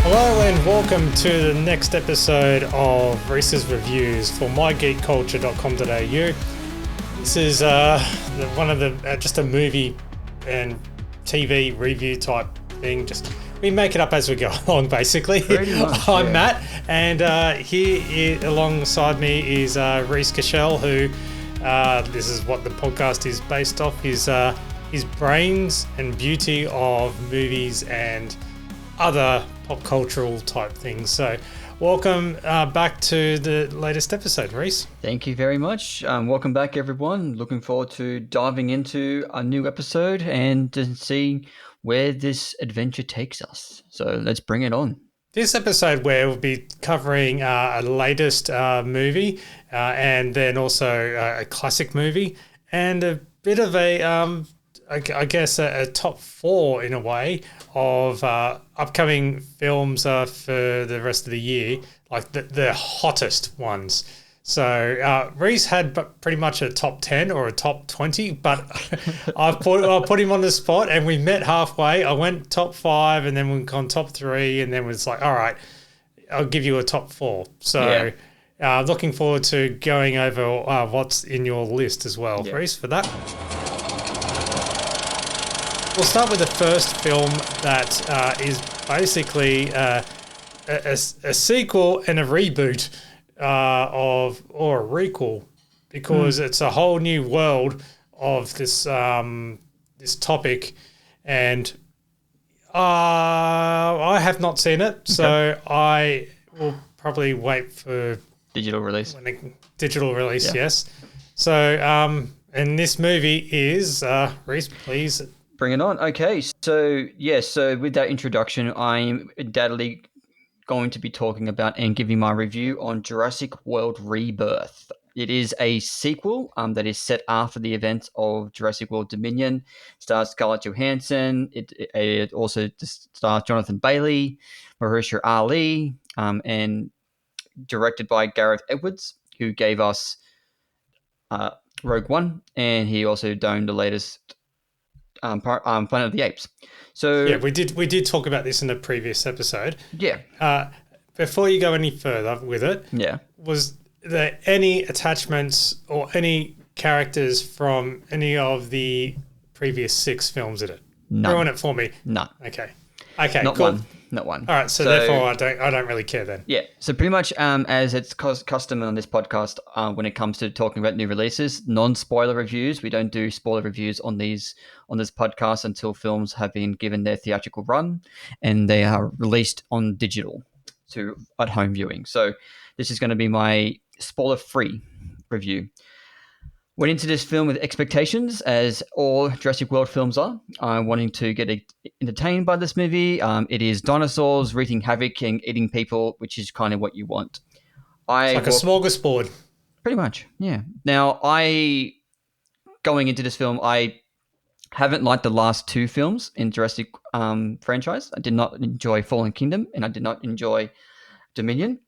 Hello and welcome to the next episode of Reece's Reviews for mygeekculture.com.au. This is one of the just a movie and TV review type thing. Just we make it up as we go along, basically. Much, I'm Matt, and here alongside me is Reece Cashel, who this is what the podcast is based off. His brains and beauty of movies and other pop cultural type things. So welcome back to the latest episode, Reece. Thank you very much. Welcome back, everyone. Looking forward to diving into a new episode and to see where this adventure takes us. So let's bring it on. This episode where we'll be covering a latest movie and then also a classic movie and a bit of I guess a top four in a way of upcoming films for the rest of the year, like the hottest ones. So Reece had pretty much a top 10 or a top 20, but I put him on the spot and we met halfway. I went top 5 and then we've gone top 3 and then it's like, all right, I'll give you a top 4. So looking forward to going over what's in your list as well, Reece, for that. We'll start with the first film that is basically a sequel and a reboot or a requel, because it's a whole new world of this this topic, and I have not seen it, so I will probably wait for digital release. Yes. So and this movie is Reece, please. Bring it on. Okay, so with that introduction, I'm undoubtedly going to be talking about and giving my review on Jurassic World Rebirth. It is a sequel that is set after the events of Jurassic World Dominion. Stars Scarlett Johansson. It also stars Jonathan Bailey, Mahershala Ali, and directed by Gareth Edwards, who gave us Rogue One, and he also donned the latest Planet of the Apes. So yeah, we did talk about this in a previous episode. Yeah. Before you go any further with it, was there any attachments or any characters from any of the previous 6 films in it? None. Ruin it for me. None. Okay. Not cool. one. Not one. All right. So therefore, I don't really care then. Yeah. So pretty much, as it's custom on this podcast, when it comes to talking about new releases, non-spoiler reviews. We don't do spoiler reviews on this podcast until films have been given their theatrical run and they are released on digital to at-home viewing. So this is going to be my spoiler-free review. Went into this film with expectations, as all Jurassic World films are. I'm wanting to get entertained by this movie. It is dinosaurs wreaking havoc and eating people, which is kind of what you want. It's like a smorgasbord. Pretty much, yeah. Now, going into this film, I haven't liked the last 2 films in Jurassic franchise. I did not enjoy Fallen Kingdom, and I did not enjoy Dominion.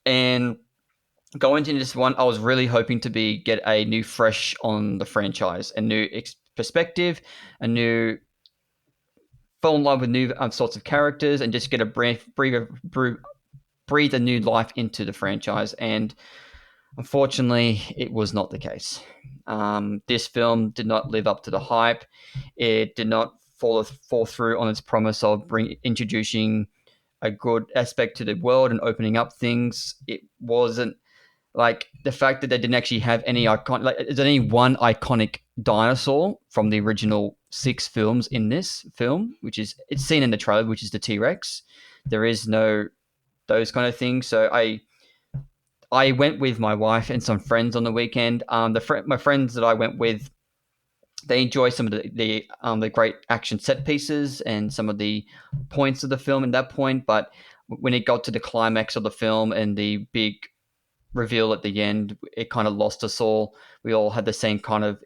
And going into this one, I was really hoping to get a new fresh on the franchise, a new perspective, fall in love with new sorts of characters, and just get a breathe a new life into the franchise. And unfortunately, it was not the case. This film did not live up to the hype. It did not fall through on its promise of introducing a good aspect to the world and opening up things. It wasn't. Like the fact that they didn't actually have any there's only one iconic dinosaur from the original 6 films in this film, it's seen in the trailer, which is the T-Rex. There is no those kind of things. So I went with my wife and some friends on the weekend. My friends that I went with, they enjoy some of the great action set pieces and some of the points of the film at that point. But when it got to the climax of the film and the big reveal at the end, it kind of lost us all. We all had the same kind of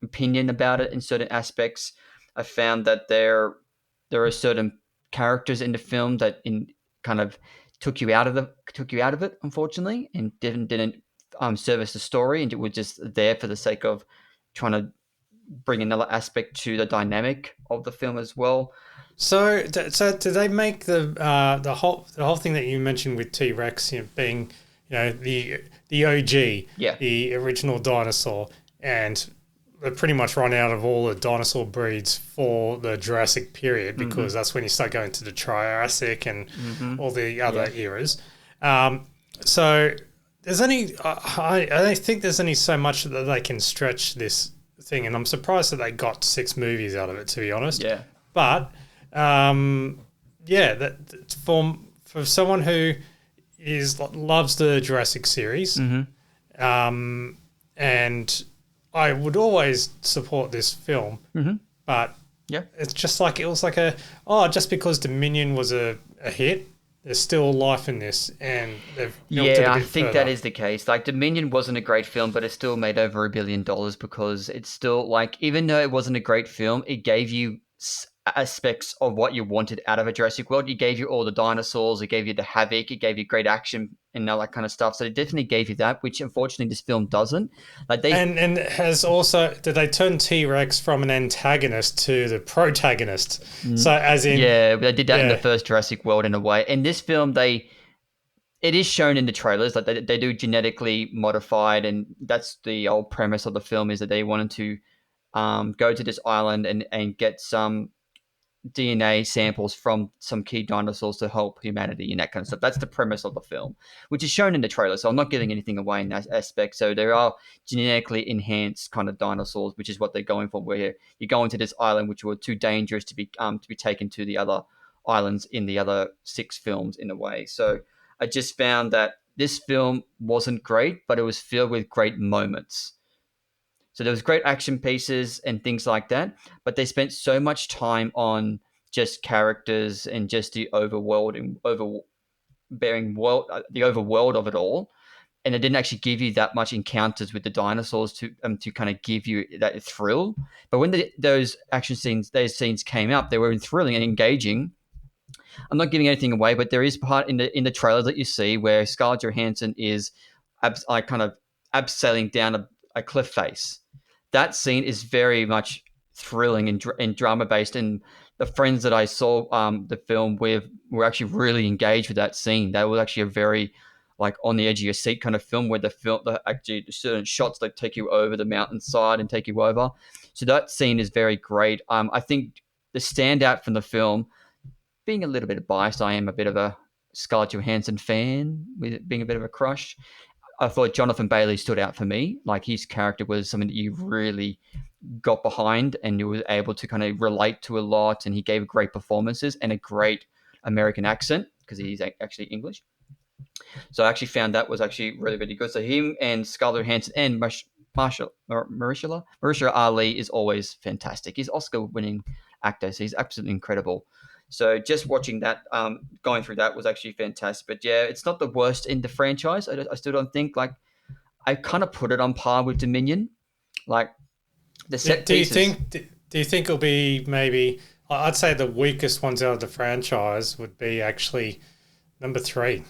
opinion about it in certain aspects. I found that there are certain characters in the film that kind of took you out of it, unfortunately, and didn't service the story, and it was just there for the sake of trying to bring another aspect to the dynamic of the film as well. So do they make the whole thing that you mentioned with T Rex, being, the OG, Yeah. the original dinosaur, and they pretty much run out of all the dinosaur breeds for the Jurassic period, because that's when you start going to the Triassic and all the other eras. So there's only I don't think there's only so much that they can stretch this thing, and I'm surprised that they got 6 movies out of it, to be honest. Yeah. But that for someone who loves the Jurassic series, and I would always support this film, but Yeah. it's just like, it was like just because Dominion was a hit, there's still life in this, and they've milked it a I bit think further. that is the case. Like, Dominion wasn't a great film, but it still made over $1 billion because it's still, like, even though it wasn't a great film, it gave you aspects of what you wanted out of a Jurassic World. It gave you all the dinosaurs, it gave you the havoc, it gave you great action and all that kind of stuff. So it definitely gave you that, which unfortunately this film doesn't. Like, And has also, did they turn T Rex from an antagonist to the protagonist? So as in, yeah, they did that in the yeah. first Jurassic World in a way. In this film, it is shown in the trailers, like they do genetically modified, and that's the old premise of the film, is that they wanted to go to this island and get some DNA samples from some key dinosaurs to help humanity and that kind of stuff. That's the premise of the film, which is shown in the trailer. So I'm not giving anything away in that aspect. So there are genetically enhanced kind of dinosaurs, which is what they're going for. Where you go into this island, which were too dangerous to be taken to the other islands in the other 6 films in a way. So I just found that this film wasn't great, but it was filled with great moments. So there was great action pieces and things like that, but they spent so much time on just characters and just the overworld and overbearing world, the overworld of it all, and it didn't actually give you that much encounters with the dinosaurs to kind of give you that thrill. But when those scenes came up, they were thrilling and engaging. I'm not giving anything away, but there is part in the trailer that you see where Scarlett Johansson is kind of abseiling down a cliff face. That scene is very much thrilling and drama based, and the friends that I saw the film with were actually really engaged with that scene. That was actually a very, like, on the edge of your seat kind of film, where the actually certain shots that take you over the mountainside and take you over. So that scene is very great. I think the standout from the film, being a little bit biased, I am a bit of a Scarlett Johansson fan, with it being a bit of a crush. I thought Jonathan Bailey stood out for me. Like, his character was something that you really got behind and you were able to kind of relate to a lot, and he gave great performances and a great American accent because he's actually English. So I actually found that was actually really, really good. So him and Scarlett Johansson and Mahershala Ali is always fantastic. He's Oscar-winning actor, so he's absolutely incredible. So just watching that, going through that was actually fantastic. But yeah, it's not the worst in the franchise. I still don't think, like, I kind of put it on par with Dominion. Like, the Do, set do you pieces. think do you think it'll be, maybe, I'd say the weakest ones out of the franchise would be actually number 3,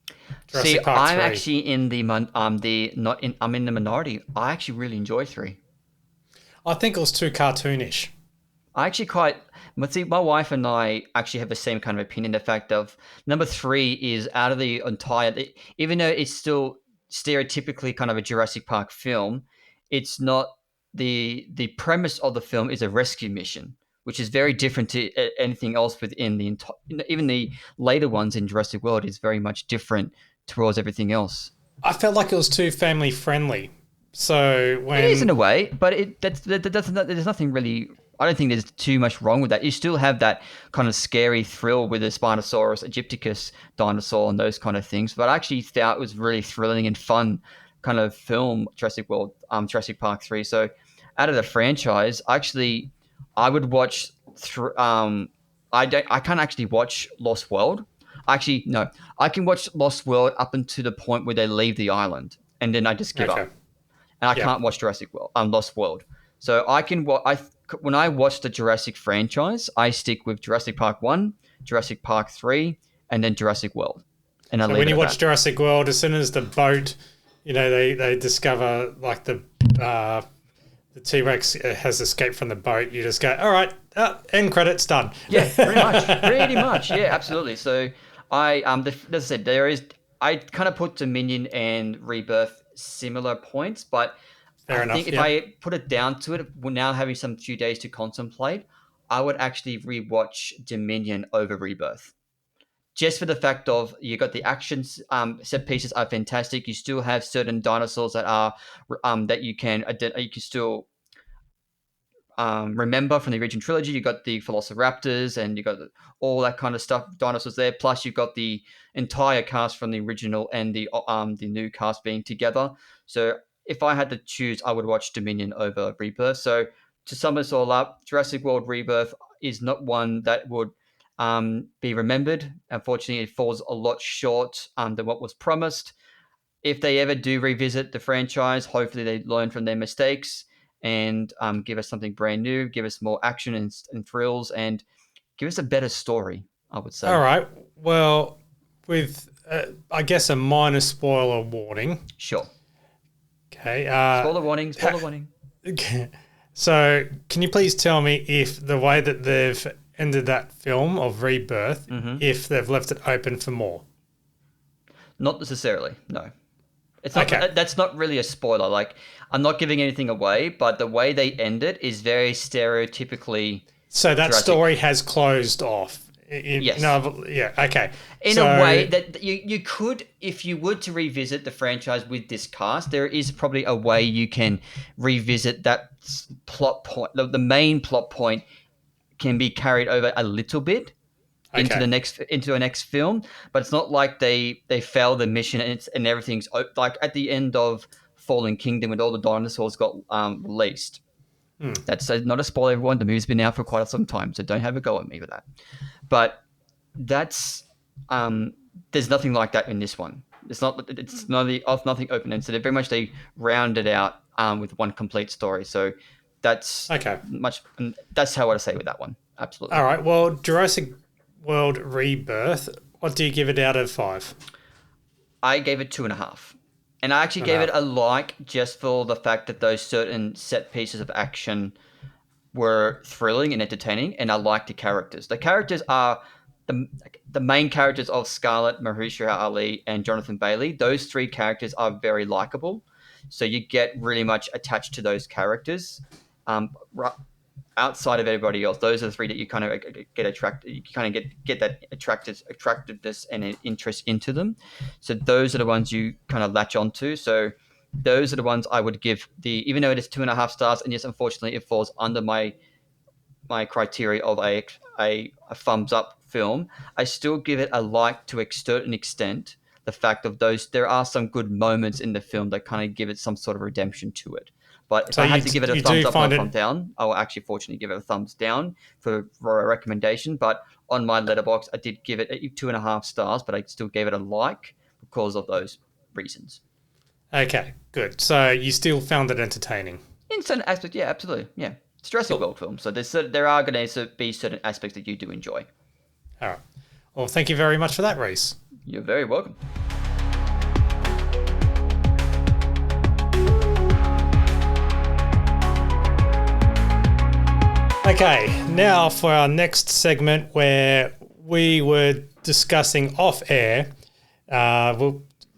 See, Jurassic Park I'm 3. actually in the not in I'm in the minority. I actually really enjoy 3. I think it was too cartoonish. I actually quite. But see, my wife and I actually have the same kind of opinion. The fact of number 3 is out of the entire, even though it's still stereotypically kind of a Jurassic Park film, it's not the premise of the film is a rescue mission, which is very different to anything else within the entire. Even the later ones in Jurassic World is very much different towards everything else. I felt like it was too family friendly. So It is in when a way, but there's nothing really. I don't think there's too much wrong with that. You still have that kind of scary thrill with the Spinosaurus Egypticus dinosaur and those kind of things. But I actually thought it was really thrilling and fun kind of film, Jurassic World, Jurassic Park 3. So out of the franchise, actually, I would watch through. I can't actually watch Lost World. Actually, no, I can watch Lost World up until the point where they leave the island, and then I just give okay, up and I yeah. can't watch Jurassic World, Lost World. So I can when I watch the Jurassic franchise, I stick with Jurassic Park 1, Jurassic Park 3, and then Jurassic World, and I So leave when it you at watch that. Jurassic World, as soon as the boat, they discover, like, the uh, the T-Rex has escaped from the boat, you just go, all right, end credits, done. Yeah, pretty much. Yeah, absolutely. So as I said, I kind of put Dominion and Rebirth similar points, but Fair I enough. think if Yeah. I put it down to it, we're now having some few days to contemplate, I would actually rewatch Dominion over Rebirth. Just for the fact of you got the actions set pieces are fantastic. You still have certain dinosaurs that are that you can still remember from the original trilogy. You got the Velociraptors and you got all that kind of stuff, dinosaurs there. Plus, you've got the entire cast from the original and the new cast being together. So, if I had to choose, I would watch Dominion over Rebirth. So, to sum this all up, Jurassic World Rebirth is not one that would be remembered. Unfortunately, it falls a lot short than what was promised. If they ever do revisit the franchise, hopefully they learn from their mistakes and give us something brand new, give us more action and thrills, and give us a better story, I would say. All right. Well, with I guess a minor spoiler warning. Sure. Okay. Spoiler warning. Okay. So, can you please tell me if the way that they've ended that film of Rebirth, if they've left it open for more? Not necessarily, no. It's not. Okay. That's not really a spoiler. Like, I'm not giving anything away, but the way they end it is very stereotypically. So that Jurassic. story has closed off. Yes. No, yeah. Okay. In a way that you could, if you were to revisit the franchise with this cast, there is probably a way you can revisit that plot point. The main plot point can be carried over a little bit into the next film, but it's not like they fail the mission and everything's like at the end of Fallen Kingdom when all the dinosaurs got released. That's not a spoiler, everyone. The movie's been out for quite some time, so don't have a go at me with that. But that's there's nothing like that in this one. It's nothing open ended. So very much they rounded out with one complete story. So that's that's how I'd say with that one. Absolutely. All right. Well, Jurassic World Rebirth, what do you give it out of 5? I gave it 2.5. And I actually gave it a like just for the fact that those certain set pieces of action were thrilling and entertaining, and I liked the characters. The characters are the main characters of Scarlett, Mahershala Ali, and Jonathan Bailey. Those 3 characters are very likable, so you get really much attached to those characters. Outside of everybody else, those are the 3 that you kind of get attracted. You kind of get that attractiveness and an interest into them. So those are the ones you kind of latch onto. So those are the ones I would give even though it is 2.5 stars, and yes, unfortunately, it falls under my criteria of a thumbs up film. I still give it a like to a certain extent. The fact of there are some good moments in the film that kind of give it some sort of redemption to it. But if I had to give it a thumbs up or a thumbs down, I will actually fortunately give it a thumbs down for a recommendation. But on my Letterboxd, I did give it 2.5 stars, but I still gave it a like because of those reasons. Okay, good. So you still found it entertaining? In certain aspects, yeah, absolutely. Yeah. It's a Jurassic World film, so there are going to be certain aspects that you do enjoy. All right. Well, thank you very much for that, Reece. You're very welcome. Okay, now for our next segment where we were discussing off air.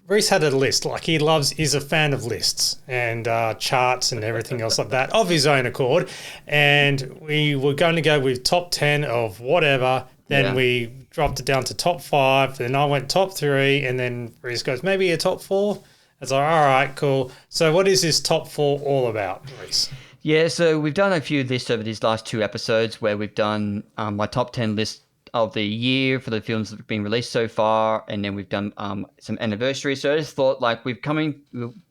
Reece had a list. Like he's a fan of lists and charts and everything else like that of his own accord. And we were going to go with top 10 of whatever. Then we dropped it down to top 5. Then I went top 3. And then Reece goes, maybe a top 4. It's like, all right, cool. So what is this top 4 all about, Reece? Yeah, so we've done a few lists over these last 2 episodes where we've done my top 10 list of the year for the films that have been released so far, and then we've done some anniversaries. So I just thought, like, we're going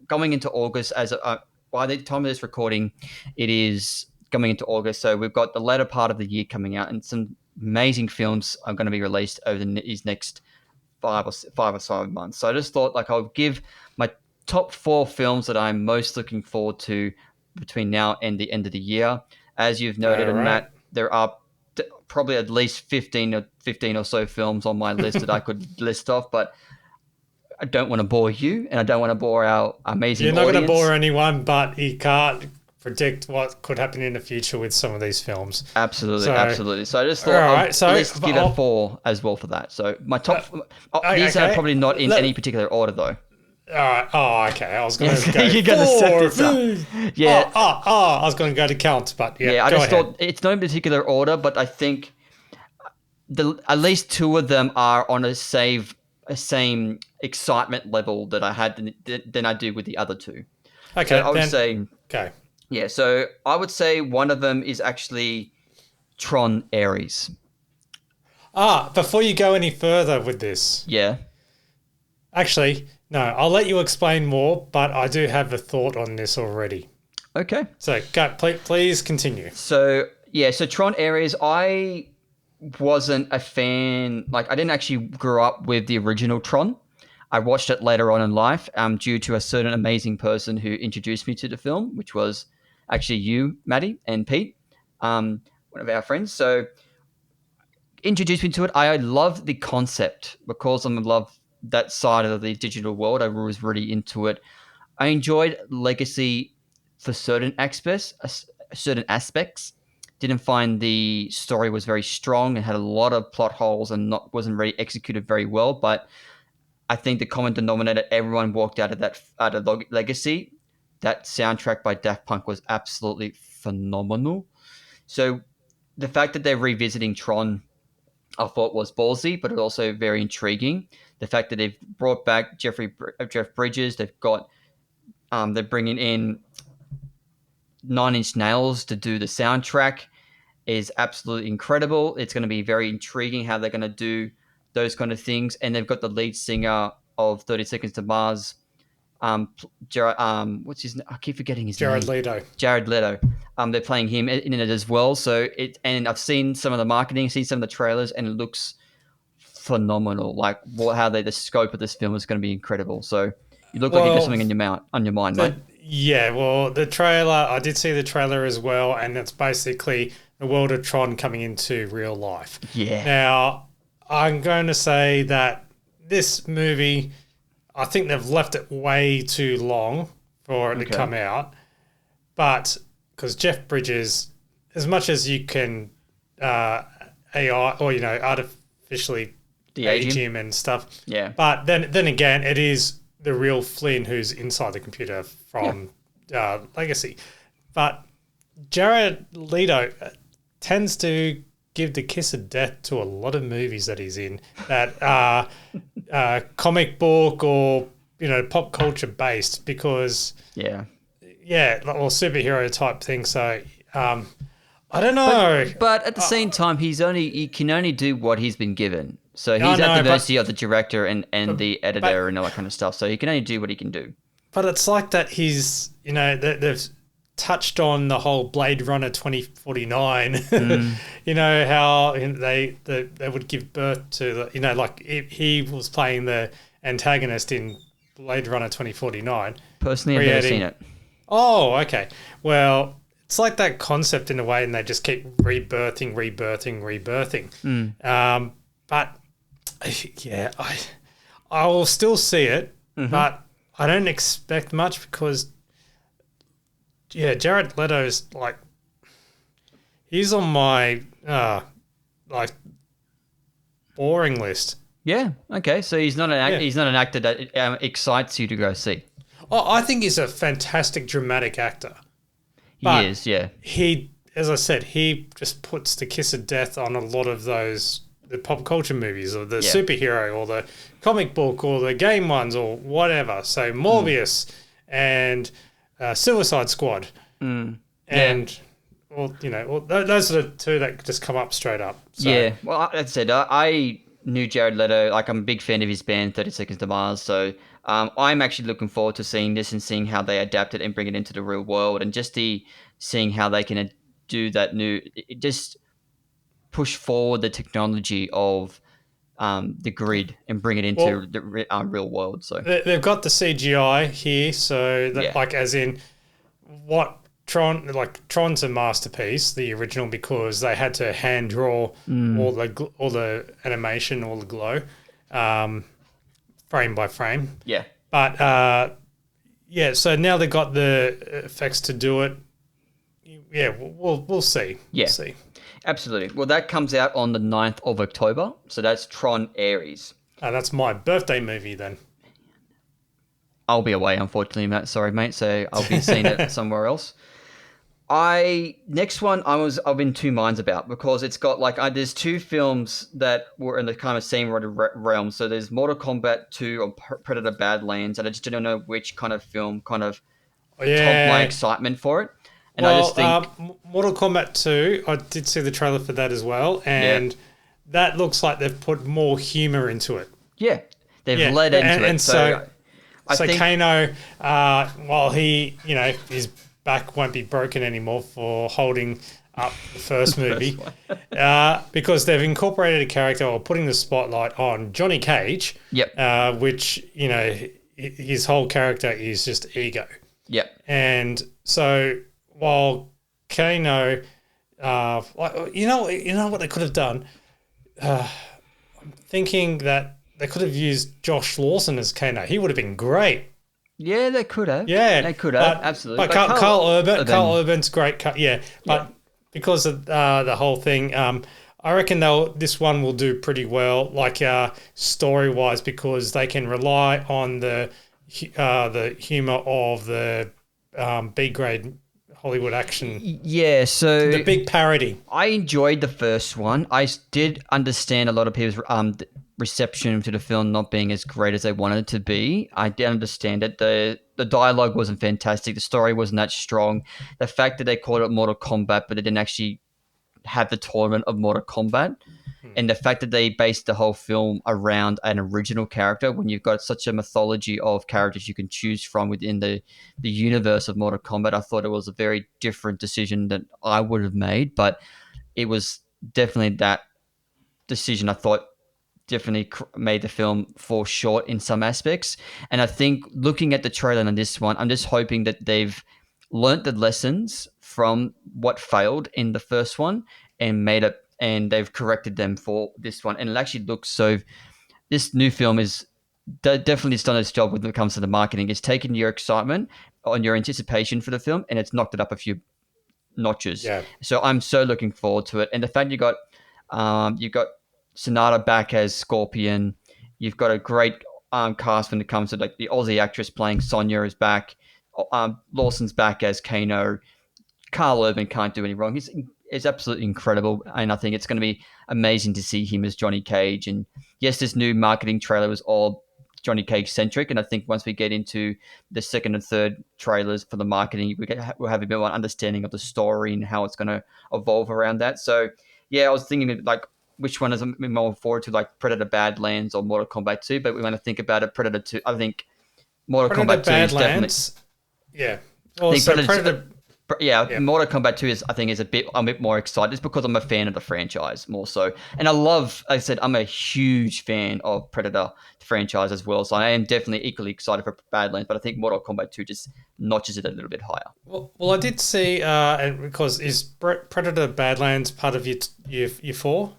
into August by the time of this recording, it is coming into August. So we've got the latter part of the year coming out, and some amazing films are going to be released over these next 5 or so months. So I just thought, like, I'll give my top 4 films that I'm most looking forward to between now and the end of the year. As you've noted, and Matt, there are probably at least 15 or so films on my list that I could list off, but I don't want to bore you, and I don't want to bore our amazing audience. You're not going to bore anyone, but you can't predict what could happen in the future with some of these films. Absolutely, So- absolutely. So I just thought All right, I'd so at least give I'll- a 4 as well for that. So my top, these okay. are probably not in any particular order though. All right. Oh, okay. I was going to go You're gonna set 4. this up. Yeah. I was going to go to count, but Yeah, I go just ahead. thought it's not in particular order, but I think at least 2 of them are on a same excitement level that I had than I do with the other 2. Okay, So I would then, say, okay. yeah. So I would say one of them is actually Tron Ares. Before you go any further with this, Yeah. actually, no, I'll let you explain more, but I do have a thought on this already. Okay. So, please continue. So yeah. So Tron Ares, I wasn't a fan. Like I didn't actually grow up with the original Tron. I watched it later on in life, due to a certain amazing person who introduced me to the film, which was actually you, Maddie, and Pete, one of our friends. So introduced me to it. I love the concept because I love that side of the digital world. I was really into it. I enjoyed Legacy for certain aspects. Didn't find the story was very strong and had a lot of plot holes and wasn't really executed very well. But I think the common denominator, everyone walked out of Legacy. That soundtrack by Daft Punk was absolutely phenomenal. So the fact that they're revisiting Tron, I thought was ballsy, but also very intriguing. The fact that they've brought back Jeff Bridges, they're bringing in 9 Inch Nails to do the soundtrack is absolutely incredible. It's going to be very intriguing how they're going to do those kind of things. And they've got the lead singer of 30 Seconds to Mars, what's his name? I keep forgetting his Jared name. Leto. Jared Leto. They're playing him in it as well. So and I've seen some of the marketing, seen some of the trailers, and it looks phenomenal. Like the scope of this film is going to be incredible. So you look like you've got something on your mind, mate. Yeah, well, the trailer, I did see the trailer as well, and it's basically the world of Tron coming into real life. Yeah. Now, I'm going to say that this movie, I think they've left it way too long for it to come out. But because Jeff Bridges, as much as you can AI or artificially age him and stuff, But then again, it is the real Flynn who's inside the computer from Legacy. But Jared Leto tends to give the kiss of death to a lot of movies that he's in that are comic book or pop culture based because or superhero type thing. So I don't know. But at the same time, he can only do what he's been given. So he's at the mercy of the director and the editor and all that kind of stuff. So he can only do what he can do. But it's like that he's they've touched on the whole Blade Runner 2049. How they would give birth to like he was playing the antagonist in Blade Runner 2049. Personally, I've never seen it. Oh, okay. Well, it's like that concept in a way, and they just keep rebirthing. But yeah, I will still see it, but I don't expect much because Jared Leto's he's on my boring list. Yeah. Okay. So he's not he's not an actor that excites you to go see. Oh, I think he's a fantastic dramatic actor. He is. Yeah. He, as I said, he just puts the kiss of death on a lot of the pop culture movies or the superhero or the comic book or the game ones or whatever. So Morbius and Suicide Squad and those are the two that just come up straight up. So. Yeah. Well, as I said, I knew Jared Leto. I'm a big fan of his band 30 Seconds to Mars. So I'm actually looking forward to seeing this and seeing how they adapt it and bring it into the real world and just seeing how they can do that just push forward the technology of the grid and bring it into the real world. So they've got the CGI here, so that as in what Tron's a masterpiece, the original, because they had to hand draw all the animation, all the glow, frame by frame. Yeah. But so now they've got the effects to do it. yeah, we'll see. We'll Yeah, see. absolutely. Well, that comes out on the 9th of October. So that's Tron Ares. That's my birthday movie then. I'll be away, unfortunately, Matt. Sorry, mate. So I'll be seeing it somewhere else. Next one I've in two minds about because it's got there's two films that were in the kind of same realm. So there's Mortal Kombat 2 or Predator Badlands, and I just don't know which kind of film kind of top my Yeah. excitement for it. And I Well, just think, Mortal Kombat 2, I did see the trailer for that as well, yeah, and that looks like they've put more humor into it. yeah, they've Yeah, led into it. and so I think Kano, while he, his back won't be broken anymore for holding up the first movie, because they've incorporated a character or putting the spotlight on Johnny Cage, yep, which, his whole character is just ego. yep, And so while Kano, you know what they could have done? I'm thinking that they could have used Josh Lawson as Kano. He would have been great. yeah, they could have, absolutely. But Carl Urban's great. But because of the whole thing, I reckon this one will do pretty well, story wise, because they can rely on the humor of the B grade Hollywood action. Yeah, so The big parody. I enjoyed the first one. I did understand a lot of people's reception to the film not being as great as they wanted it to be. I did understand it. The dialogue wasn't fantastic. The story wasn't that strong. The fact that they called it Mortal Kombat, but it didn't actually have the tournament of Mortal Kombat. And the fact that they based the whole film around an original character when you've got such a mythology of characters you can choose from within the universe of Mortal Kombat, I thought it was a very different decision that I would have made. But it was definitely that decision I thought definitely made the film fall short in some aspects. And I think looking at the trailer on this one, I'm just hoping that they've learnt the lessons from what failed in the first one and made it, and they've corrected them for this one. And it actually looks so. This new film is definitely done its job when it comes to the marketing. It's taken your excitement and your anticipation for the film, and it's knocked it up a few notches. Yeah. So I'm so looking forward to it. And the fact you got Sonata back as Scorpion, you've got a great cast when it comes to the Aussie actress playing Sonya is back. Lawson's back as Kano. Carl Urban can't do any wrong. He's absolutely incredible, and I think it's going to be amazing to see him as Johnny Cage. And yes, this new marketing trailer was all Johnny Cage centric, and I think once we get into the second and third trailers for the marketing, we'll have a bit more understanding of the story and how it's going to evolve around that. So yeah, I was thinking which one is I'm more forward to, Predator Badlands or Mortal Kombat 2, but we want to think about it. Predator 2, I think Mortal Kombat 2 is definitely. Yeah. Also, Predator. Yeah, Mortal Kombat 2 I'm a bit more excited just because I'm a fan of the franchise more so. And like I said, I'm a huge fan of Predator franchise as well. So I am definitely equally excited for Badlands, but I think Mortal Kombat 2 just notches it a little bit higher. Well, I did see, and because is Predator Badlands part of your 4?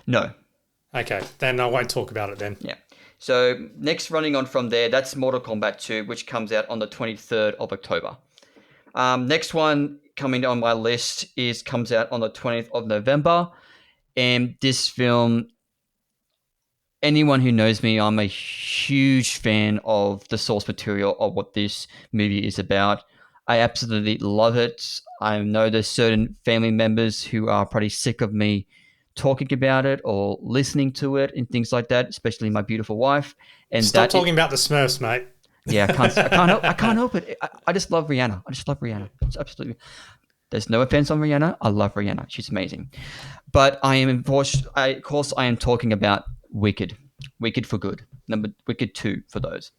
No. Okay, then I won't talk about it then. Yeah. So next running on from there, that's Mortal Kombat 2, which comes out on the 23rd of October. Next one coming on my list comes out on the 20th of November. And this film, anyone who knows me, I'm a huge fan of the source material of what this movie is about. I absolutely love it. I know there's certain family members who are pretty sick of me talking about it or listening to it and things like that, especially my beautiful wife. And stop talking about the Smurfs, mate. Yeah, I can't help it. I just love Rihanna. It's absolutely. There's no offense on Rihanna. I love Rihanna. She's amazing. But I am talking about Wicked. Wicked for Good. Wicked 2 for those.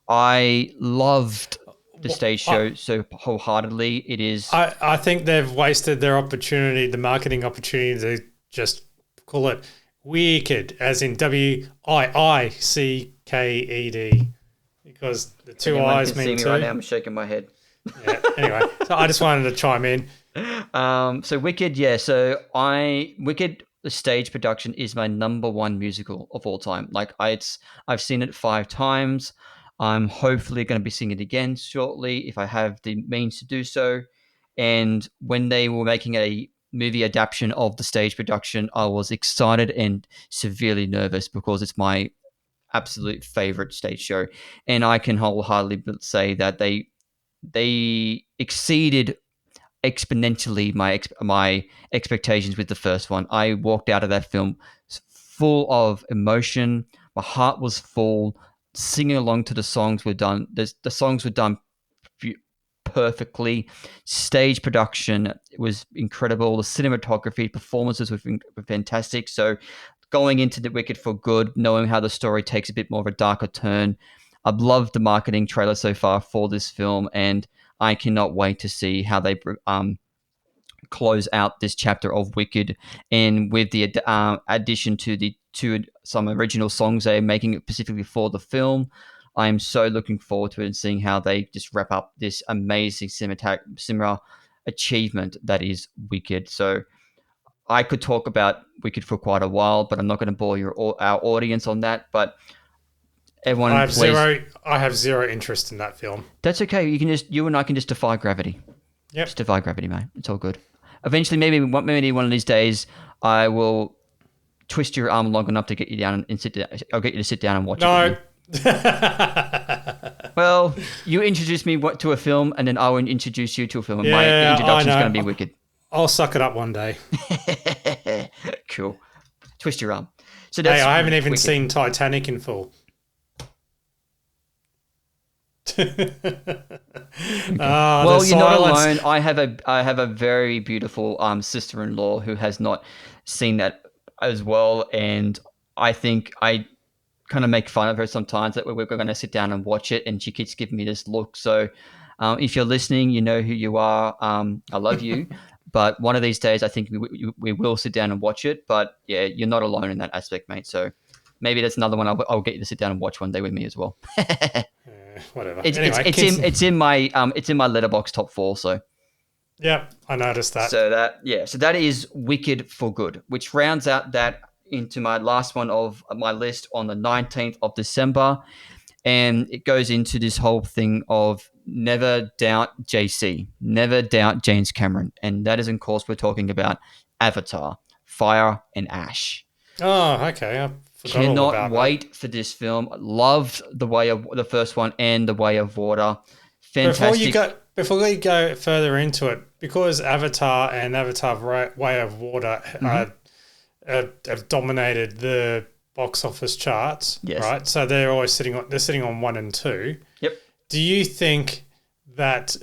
I loved the stage show so wholeheartedly. It is. I think they've wasted their opportunity, the marketing opportunity, to just call it Wicked, as in WIICKED. Because the two eyes mean two. Right now, I'm shaking my head. Yeah. Anyway, so I just wanted to chime in. So Wicked, yeah. So Wicked, the stage production is my number one musical of all time. I've seen it 5 times. I'm hopefully going to be seeing it again shortly if I have the means to do so. And when they were making a movie adaptation of the stage production, I was excited and severely nervous because it's my absolute favorite stage show, and I can wholeheartedly say that they exceeded exponentially my expectations with the first one. I walked out of that film full of emotion. My heart was full. Singing along to the songs were done. The songs were done perfectly. Stage production was incredible. The cinematography, performances were fantastic. So going into The Wicked for good, knowing how the story takes a bit more of a darker turn, I've loved the marketing trailer so far for this film, and I cannot wait to see how they close out this chapter of Wicked. And with the addition to some original songs they're making specifically for the film, I am so looking forward to it and seeing how they just wrap up this amazing cinema achievement that is Wicked. So I could talk about Wicked for quite a while, but I'm not going to bore our audience on that. But everyone, please. I have zero interest in that film. That's okay. You and I can just defy gravity. Yep. Just defy gravity, mate. It's all good. Eventually, maybe one of these days, I will twist your arm long enough to get you down and sit down. I'll get you to sit down and watch it. No. Well, you introduce me to a film, and then I will introduce you to a film. And my introduction is going to be Wicked. I'll suck it up one day. Cool. Twist your arm. So that's I haven't even seen Titanic in full. Okay. Well, you're not alone. I have a very beautiful sister-in-law who has not seen that as well, and I think I kind of make fun of her sometimes that we're going to sit down and watch it, and she keeps giving me this look. So if you're listening, you know who you are. I love you. But one of these days, I think we will sit down and watch it. But yeah, you're not alone in that aspect, mate. So maybe that's another one I'll get you to sit down and watch one day with me as well. Whatever. It's in my Letterboxd top 4. So yeah, I noticed that. So that is Wicked for Good, which rounds out that into my last one of my list on the 19th of December, and it goes into this whole thing of never doubt JC, never doubt James Cameron, and that is, of course, we're talking about Avatar, Fire and Ash. Oh, okay. I forgot Cannot all about wait that. for this film. Loved the first one and The Way of Water. Fantastic. Before you go further into it, because Avatar and Avatar Way of Water have dominated the box office charts, yes, right? So they're always sitting on 1 and 2. Yep. Do you think that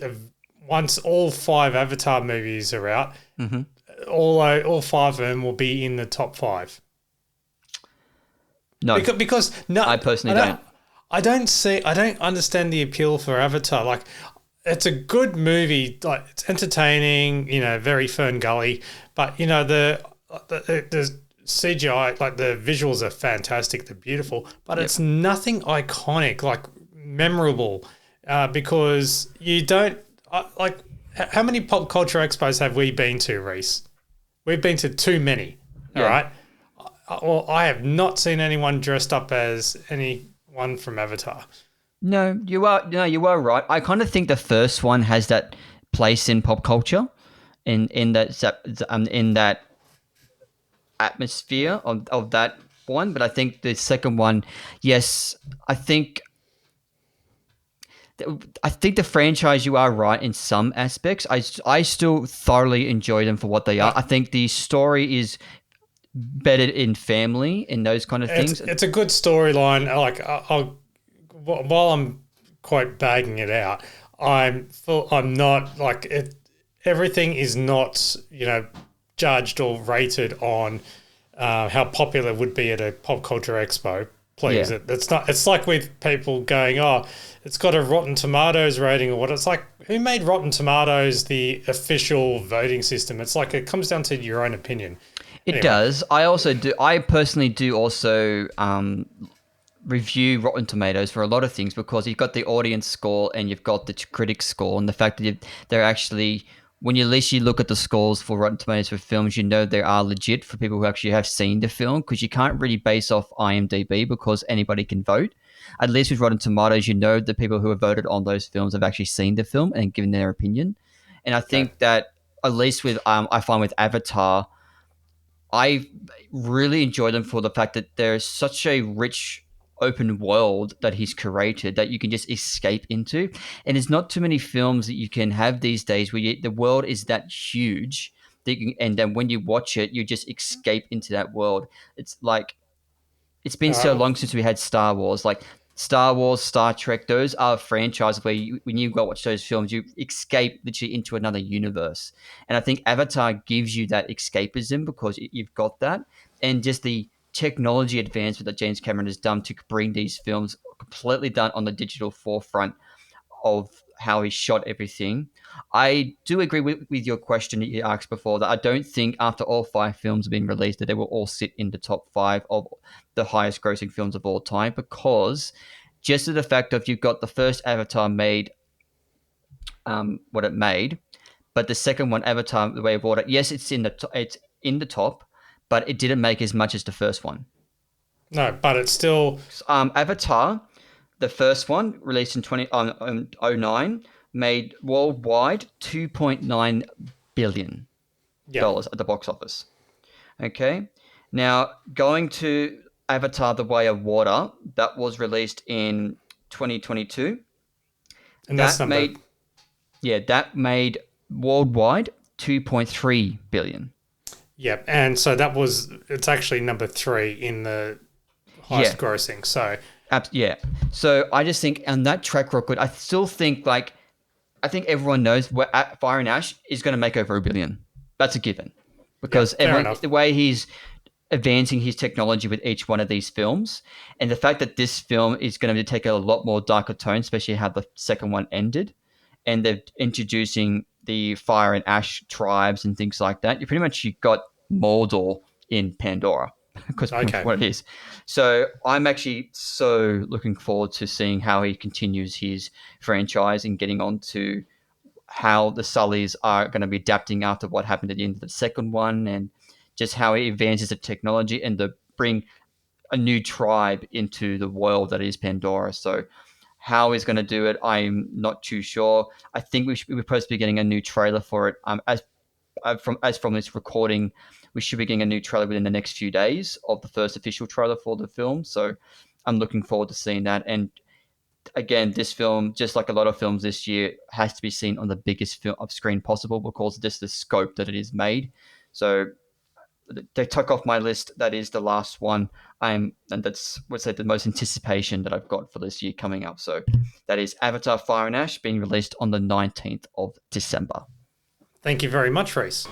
once all 5 Avatar movies are out, all 5 of them will be in the top 5? No, because no, I personally don't. I don't understand the appeal for Avatar. Like, it's a good movie, like it's entertaining, very Fern Gully, but the CGI, like the visuals are fantastic, they're beautiful, but it's nothing iconic, like memorable, because you don't like. How many pop culture expos have we been to, Reece? We've been to too many. All right. Well, I have not seen anyone dressed up as anyone from Avatar. No, you are right. I kind of think the first one has that place in pop culture, in that atmosphere of that one. But I think the second one, yes, I think the franchise, you are right in some aspects. I still thoroughly enjoy them for what they are. I think the story is better in family and those kind of things. It's a good storyline. Like while I'm quite bagging it out, I'm not like it. Everything is not judged or rated on how popular it would be at a pop culture expo. Please, it's not. It's like with people going, "Oh, it's got a Rotten Tomatoes rating," or what. It's like, who made Rotten Tomatoes the official voting system? It's like it comes down to your own opinion. It does. I personally do also review Rotten Tomatoes for a lot of things, because you've got the audience score and you've got the critic score, and the fact that they're actually, when you look at the scores for Rotten Tomatoes for films, they are legit for people who actually have seen the film, because you can't really base off IMDb because anybody can vote. At least with Rotten Tomatoes, the people who have voted on those films have actually seen the film and given their opinion. And I Okay. think that at least with I find with Avatar, I really enjoy them for the fact that there's such a rich open world that he's created that you can just escape into. And there's not too many films that you can have these days where the world is that huge that and then when you watch it, you just escape into that world. It's like it's been so Uh, long since we had Star Wars. Like Star Wars, Star Trek, those are franchises where when you go watch those films, you escape literally into another universe. And I think Avatar gives you that escapism because you've got that, and just the technology advancement that James Cameron has done to bring these films completely done on the digital forefront of how he shot everything. I do agree with your question that you asked before that I don't think after all 5 films have been released that they will all sit in the top 5 of the highest grossing films of all time because just to the fact of you've got the first Avatar made what it made, but the second one, Avatar: The Way of Water, yes, it's in the top, but it didn't make as much as the first one. no, but it's still Avatar, the first one, released in 2009, made worldwide yeah. $2.9 billion at the box office. Okay. Now, going to Avatar: The Way of Water, that was released in 2022. And that's That number. made, yeah, that made worldwide 2.3 billion. Yeah, and so it's actually number 3 in the highest Yeah, grossing. So yeah. So I just think on that track record, I still think like I think everyone knows where Fire and Ash is going to make over 1 billion. That's a given yeah, because fair everyone enough. the way he's advancing his technology with each one of these films, and the fact that this film is going to take a lot more darker tone, especially how the second one ended, and they're introducing the Fire and Ash tribes and things like that. You got Mordor in Pandora because pretty much Okay. what it is. So I'm actually so looking forward to seeing how he continues his franchise and getting on to how the Sullys are going to be adapting after what happened at the end of the second one, and just how he advances the technology and to bring a new tribe into the world that is Pandora. So how he's going to do it, I'm not too sure. I think we're supposed to be getting a new trailer for it. As from this recording, we should be getting a new trailer within the next few days of the first official trailer for the film. So I'm looking forward to seeing that. And again, this film, just like a lot of films this year, has to be seen on the biggest film of screen possible because of just the scope that it is made. So they took off my list. That is the last one. And that's what's the most anticipation that I've got for this year coming up. So that is Avatar: Fire and Ash being released on the 19th of December. Thank you very much, Reece.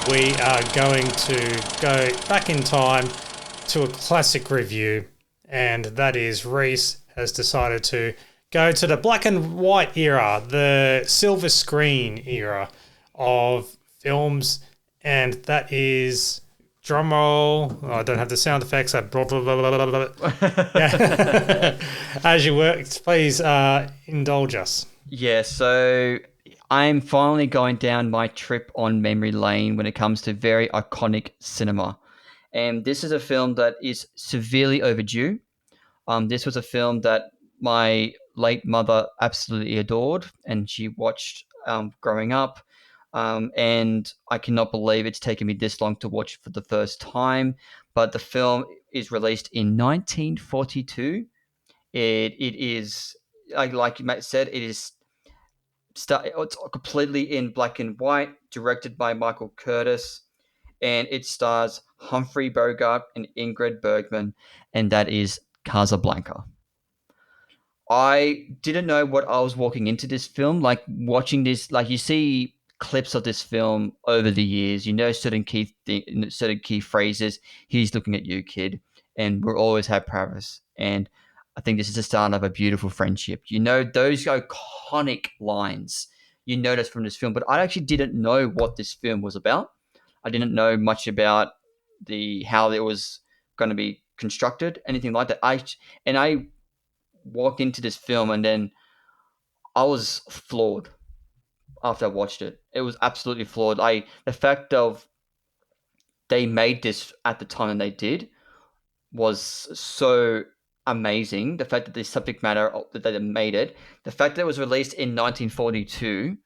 We are going to go back in time to a classic review, and that is Reece has decided to go to the black and white era, the silver screen era of films, and that is drumroll. Oh, I don't have the sound effects. Blah, blah, blah, blah, blah, blah. Yeah. As you work, please indulge us. Yeah, so I'm finally going down my trip on memory lane when it comes to very iconic cinema. And this is a film that is severely overdue. This was a film that my late mother absolutely adored, and she watched growing up. And I cannot believe it's taken me this long to watch it for the first time. But the film is released in 1942. It is like Matt said, it's completely in black and white, directed by Michael Curtis, and it stars Humphrey Bogart and Ingrid Bergman, and that is Casablanca. I didn't know what I was walking into this film. Like watching this, like you see clips of this film over the years, you know certain key phrases. He's looking at you, kid, and we'll always have Paris. And I think this is the start of a beautiful friendship. You know those iconic lines you notice from this film, but I actually didn't know what this film was about. I didn't know much about the how it was going to be constructed, anything like that. I walked into this film and then I was floored after I watched it. It was absolutely floored. The fact of they made this at the time and they did was so. amazing. The fact that the subject matter that they made it, the fact that it was released in 1942,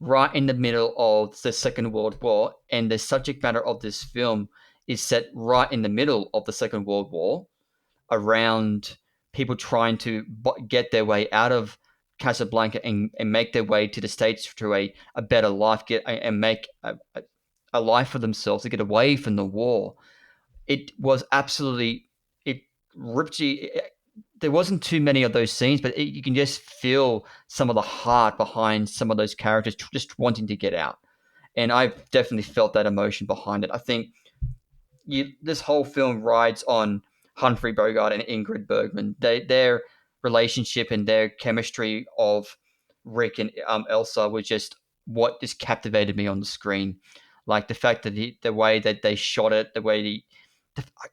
right in the middle of the Second World War, and the subject matter of this film is set right in the middle of the Second World War, around people trying to get their way out of Casablanca and make their way to the States to a better life, and make a life for themselves to get away from the war. It was absolutely, it ripped you. There wasn't too many of those scenes, but you can just feel some of the heart behind some of those characters just wanting to get out. And I've definitely felt that emotion behind it. I think this whole film rides on Humphrey Bogart and Ingrid Bergman. Their relationship and their chemistry of Rick and Elsa was just what just captivated me on the screen. Like the fact that the way that they shot it, the way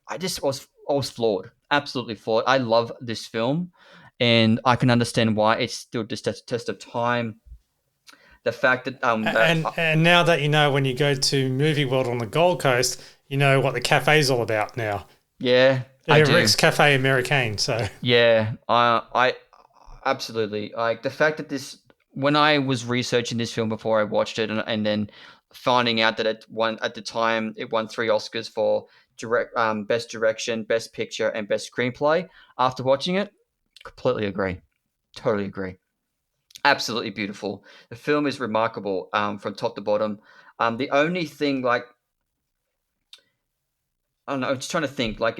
I just was floored, absolutely floored. I love this film, and I can understand why it's still just a test of time. The fact that and now that you know, when you go to Movie World on the Gold Coast, you know what the cafe's all about now. Yeah, I do. Rick's Cafe Americain. So yeah, I absolutely like the fact that this. When I was researching this film before I watched it, and then finding out that it won at the time, it won 3 Oscars for best direction, best picture, and best screenplay. After watching it, completely agree, totally agree. Absolutely beautiful. The film is remarkable from top to bottom. The only thing, like, I don't know, I'm just trying to think. Like,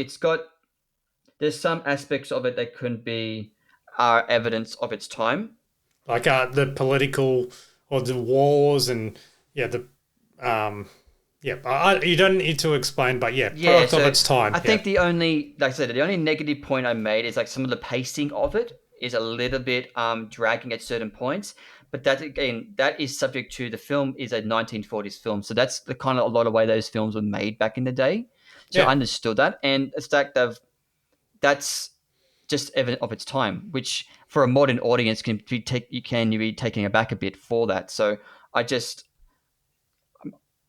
there's some aspects of it that couldn't be evidence of its time. Like the political or the wars and you don't need to explain, but product of its time. I think the only, like I said, the only negative point I made is like some of the pacing of it is a little bit dragging at certain points. But that, again, that is subject to, the film is a 1940s film. So that's the kind of a lot of way those films were made back in the day. So I understood that. And it's that that's just evident of its time, which for a modern audience can be taking aback a bit for that. So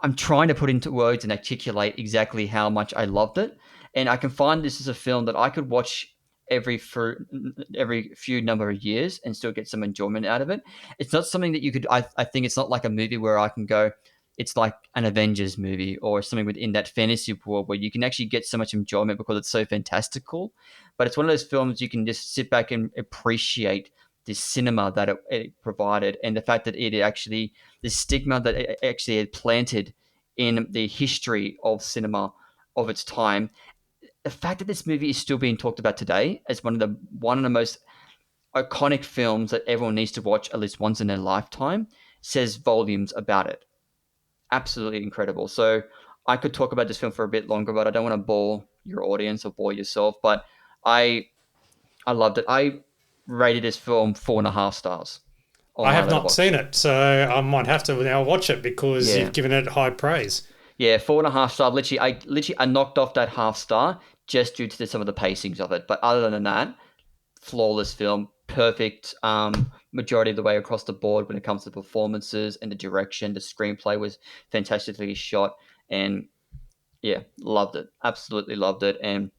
I'm trying to put into words and articulate exactly how much I loved it. And I can find this is a film that I could watch every few number of years and still get some enjoyment out of it. It's not something that you could, I think it's not like a movie where I can go, it's like an Avengers movie or something within that fantasy world where you can actually get so much enjoyment because it's so fantastical. But it's one of those films you can just sit back and appreciate the cinema that it provided, and the fact that the stigma that it actually had planted in the history of cinema of its time. The fact that this movie is still being talked about today as one of the most iconic films that everyone needs to watch at least once in their lifetime says volumes about it. Absolutely incredible. So I could talk about this film for a bit longer, but I don't want to bore your audience or bore yourself. But I loved it. I rated this film 4.5 stars. I have not seen it, so I might have to now watch it because you've given it high praise. Yeah, 4.5 star. I knocked off that half star just due to some of the pacings of it. But other than that, flawless film, perfect majority of the way across the board when it comes to performances and the direction. The screenplay was fantastically shot, and loved it. Absolutely loved it. And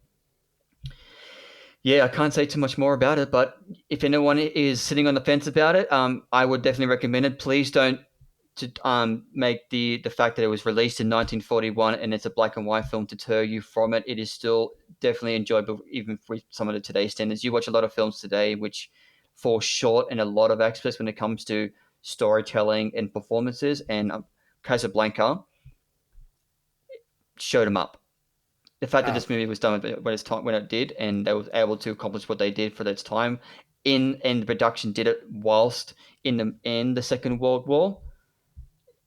I can't say too much more about it, but if anyone is sitting on the fence about it, I would definitely recommend it. Please don't make the fact that it was released in 1941 and it's a black and white film deter you from it. It is still definitely enjoyable, even with some of the today's standards. You watch a lot of films today which fall short in a lot of aspects when it comes to storytelling and performances, and Casablanca showed them up. The fact that this movie was done when it did, and they were able to accomplish what they did for its time, and the production did it whilst in the Second World War,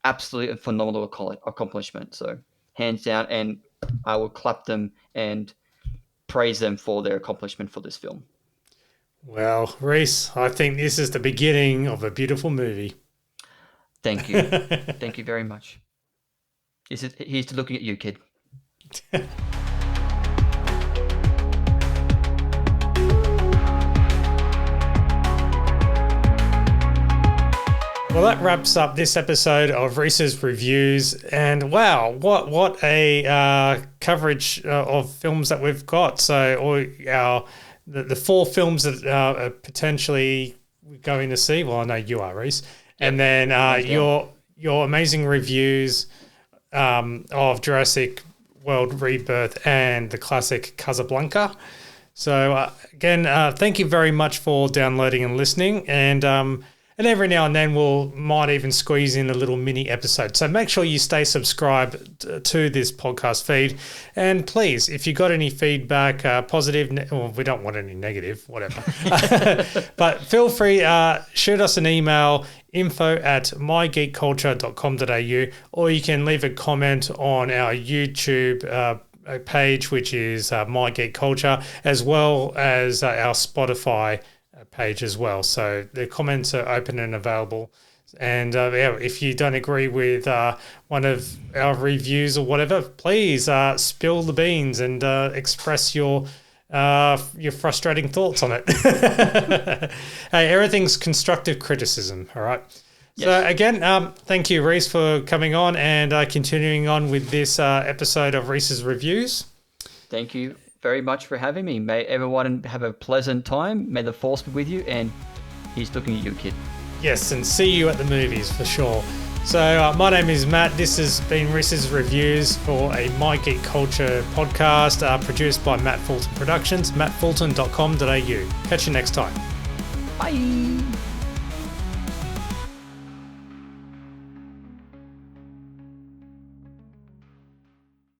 absolutely a phenomenal accomplishment. So hands down, and I will clap them and praise them for their accomplishment for this film. Well, Reece, I think this is the beginning of a beautiful movie. Thank you. Thank you very much. Here's to looking at you, kid. Well, that wraps up this episode of Reece's Reviews. And wow, what a coverage of films that we've got. So all our the 4 films that are potentially going to see. Well, I know you are, Reece. Yep. And then your amazing reviews of Jurassic World Rebirth and the classic Casablanca. So again, thank you very much for downloading and listening. And every now and then might even squeeze in a little mini episode. So make sure you stay subscribed to this podcast feed. And please, if you got any feedback, positive, well, we don't want any negative, whatever. But feel free, shoot us an email, info@mygeekculture.com.au, or you can leave a comment on our YouTube page, which is My Geek Culture, as well as our Spotify page as well. So the comments are open and available. And if you don't agree with one of our reviews or whatever, please spill the beans and express your frustrating thoughts on it. Hey, everything's constructive criticism, all right? Yes. So again, thank you, Reece, for coming on and continuing on with this episode of Reece's Reviews. Thank you very much for having me. May everyone have a pleasant time. May the force be with you. And he's looking at you, kid. Yes, and see you at the movies for sure. So my name is Matt. This has been Reece's Reviews for a My Geek Culture podcast produced by Matt Fulton Productions, mattfulton.com.au. Catch you next time. Bye.